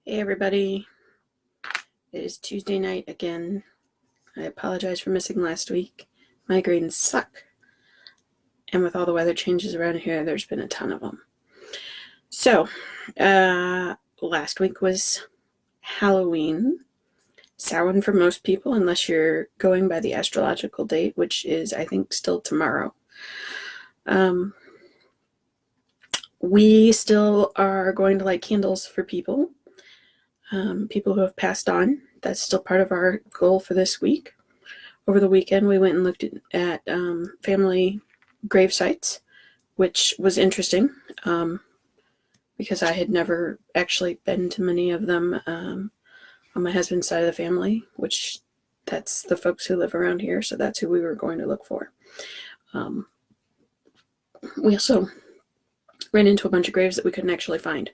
Hey everybody, it is Tuesday night again. I apologize for missing last week. Migraines suck. And with all the weather changes around here, there's been a ton of them. So, last week was Halloween. Samhain for most people, unless you're going by the astrological date, which is, I think, still tomorrow. We still are going to light candles for people. People who have passed on. That's still part of our goal for this week. Over the weekend, we went and looked at family grave sites, which was interesting because I had never actually been to many of them on my husband's side of the family, which that's the folks who live around here, so that's who we were going to look for. We also ran into a bunch of graves that we couldn't actually find.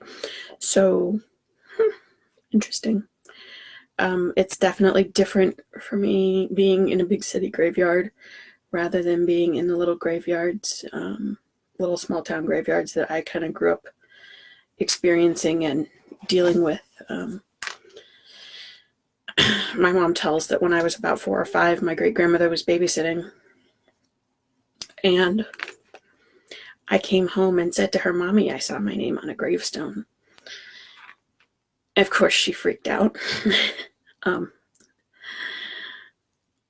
So, interesting. It's definitely different for me being in a big city graveyard rather than being in the little graveyards, little small town graveyards that I kind of grew up experiencing and dealing with. My mom tells that when I was about 4 or 5, my great-grandmother was babysitting, and I came home and said to her, "Mommy, I saw my name on a gravestone." Of course, she freaked out.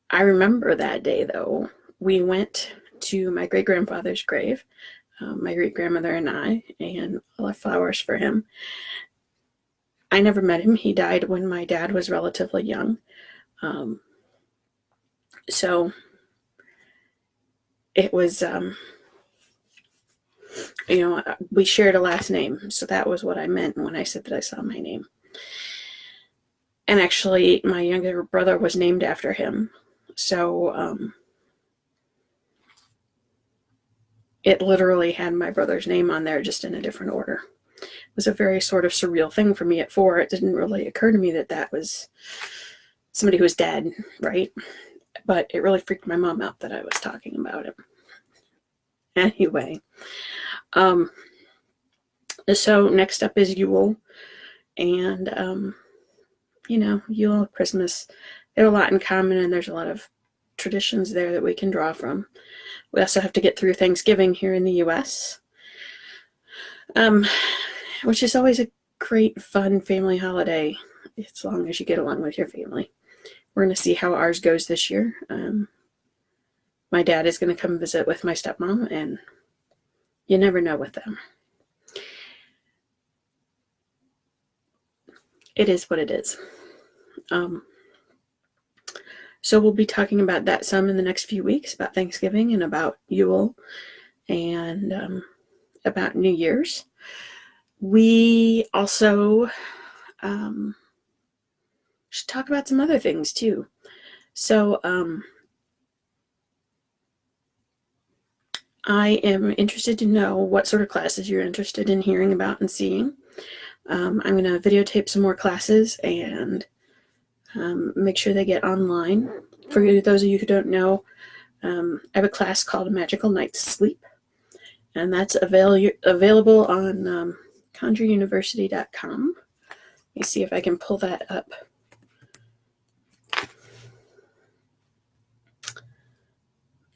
I remember that day, though. We went to my great-grandfather's grave, my great-grandmother and I, and left flowers for him. I never met him. He died when my dad was relatively young. So it was, we shared a last name. So that was what I meant when I said that I saw my name. And actually, my younger brother was named after him. So it literally had my brother's name on there, just in a different order. It was a very sort of surreal thing for me at 4. It didn't really occur to me that that was somebody who was dead, right? But it really freaked my mom out that I was talking about it. Anyway, so next up is Yule. And, Yule, Christmas, they have a lot in common, and there's a lot of traditions there that we can draw from. We also have to get through Thanksgiving here in the U.S., which is always a great, fun family holiday, as long as you get along with your family. We're going to see how ours goes this year. My dad is going to come visit with my stepmom, and you never know with them. It is what it is. So we'll be talking about that some in the next few weeks, about Thanksgiving and about Yule and about New Year's. We also should talk about some other things too. So I am interested to know what sort of classes you're interested in hearing about and seeing. I'm going to videotape some more classes and make sure they get online. For those of you who don't know, I have a class called Magical Night's Sleep, and that's available on conjureuniversity.com. Let me see if I can pull that up.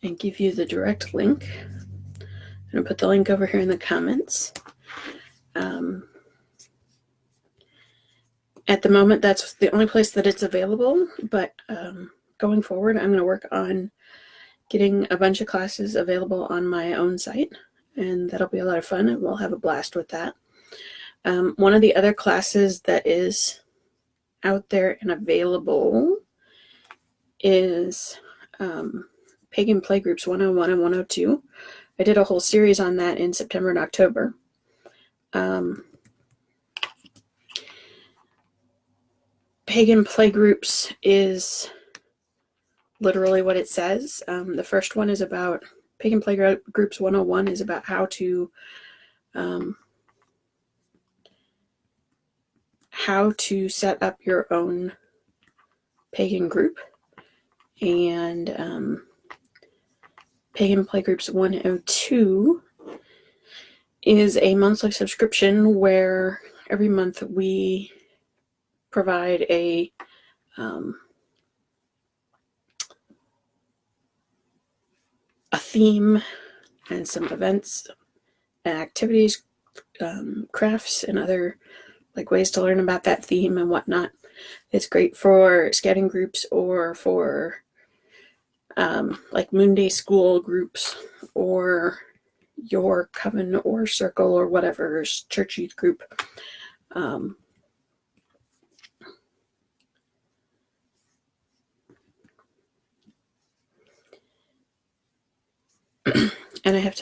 And give you the direct link. I'm going to put the link over here in the comments. At the moment, that's the only place that it's available, but going forward, I'm going to work on getting a bunch of classes available on my own site, and that'll be a lot of fun, and we'll have a blast with that. One of the other classes that is out there and available is Pagan Playgroups 101 and 102. I did a whole series on that in September and October. Pagan Playgroups is literally what it says. The first one is about Pagan Playgroups 101 is about how to set up your own pagan group. And Pagan Playgroups 102 is a monthly subscription where every month we provide a theme and some events and activities, crafts, and other like ways to learn about that theme and whatnot. It's great for scouting groups or for like Moon Day school groups or your coven or circle or whatever church youth group. And I have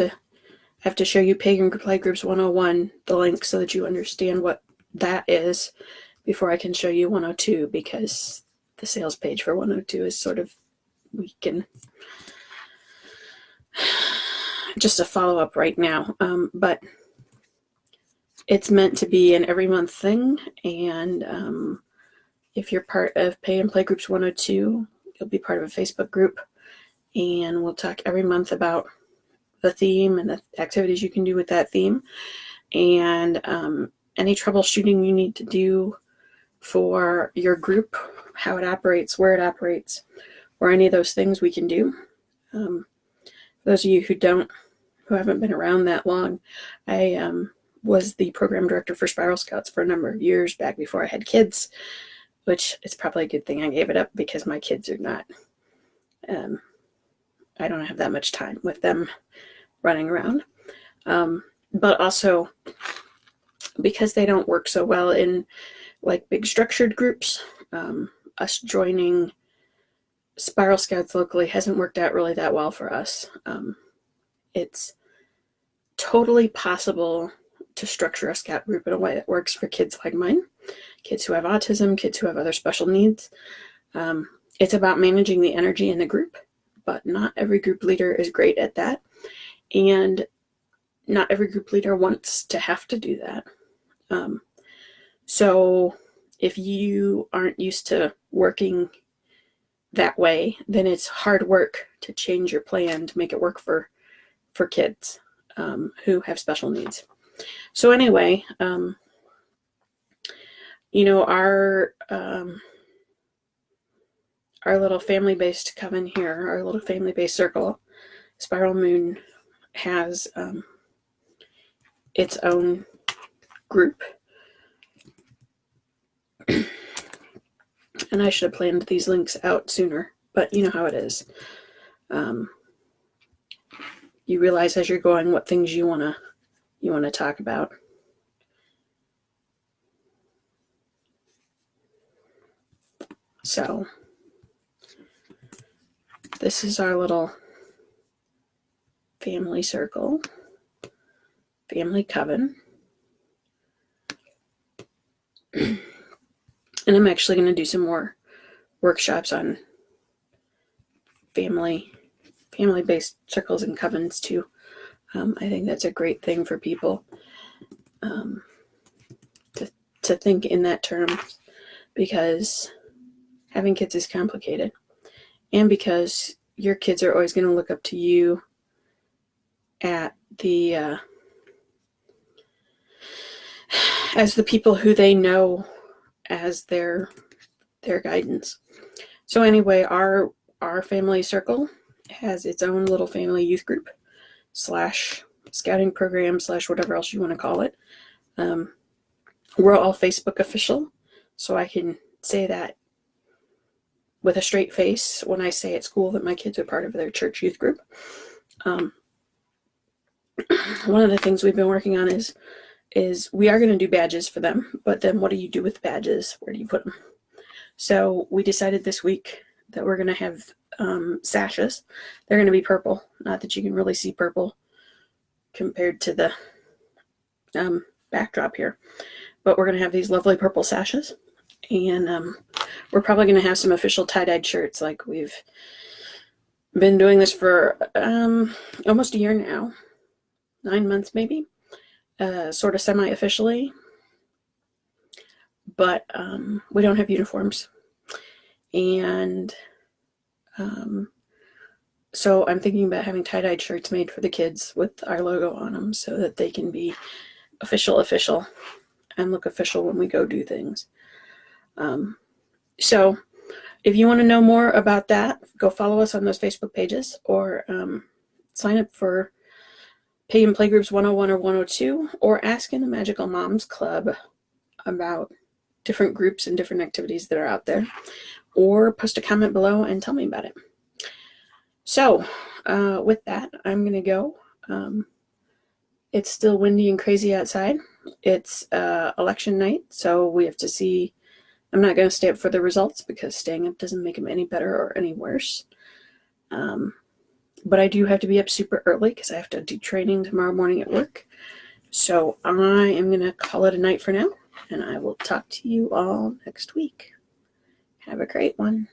to show you Pagan Play Groups 101, the link, so that you understand what that is before I can show you 102, because the sales page for 102 is sort of weak and just a follow-up right now. But it's meant to be an every month thing, and if you're part of Pagan Play Groups 102, you'll be part of a Facebook group, and we'll talk every month about the theme and the activities you can do with that theme, and any troubleshooting you need to do for your group, how it operates, where it operates, or any of those things we can do. For those of you who haven't been around that long, I was the program director for Spiral Scouts for a number of years back before I had kids, which is probably a good thing I gave it up, because my kids are not, I don't have that much time with them running around. But also because they don't work so well in like big structured groups, us joining Spiral Scouts locally hasn't worked out really that well for us. It's totally possible to structure a scout group in a way that works for kids like mine, kids who have autism, kids who have other special needs. It's about managing the energy in the group, but not every group leader is great at that. And not every group leader wants to have to do that. So if you aren't used to working that way, then it's hard work to change your plan to make it work for kids who have special needs. So anyway, our little family-based coven here, our little family-based circle, Spiral Moon, has its own group. And I should have planned these links out sooner, but you know how it is. You realize as you're going what things you want to talk about. So this is our little family circle, family coven. And I'm actually going to do some more workshops on family-based circles and covens too. I think that's a great thing for people to think in that terms, because having kids is complicated, and because your kids are always going to look up to you at as the people who they know as their guidance. So anyway, our family circle has its own little family youth group / scouting program / whatever else you want to call it. We're all Facebook official, so I can say that with a straight face when I say at school that my kids are part of their church youth group. One of the things we've been working on is we are going to do badges for them, but then what do you do with badges? Where do you put them? So we decided this week that we're going to have sashes. They're going to be purple. Not that you can really see purple compared to the backdrop here, but we're going to have these lovely purple sashes, and we're probably going to have some official tie-dyed shirts. Like, we've been doing this for almost a year now, 9 months maybe, sort of semi-officially, but we don't have uniforms, and so I'm thinking about having tie-dyed shirts made for the kids with our logo on them, so that they can be official and look official when we go do things. So if you want to know more about that, go follow us on those Facebook pages, or sign up for Pagan Playgroups 101 or 102, or ask in the Magical Moms Club about different groups and different activities that are out there, or post a comment below and tell me about it. So with that, I'm going to go. It's still windy and crazy outside. It's election night, so we have to see. I'm not going to stay up for the results because staying up doesn't make them any better or any worse. But I do have to be up super early because I have to do training tomorrow morning at work. So I am going to call it a night for now, and I will talk to you all next week. Have a great one.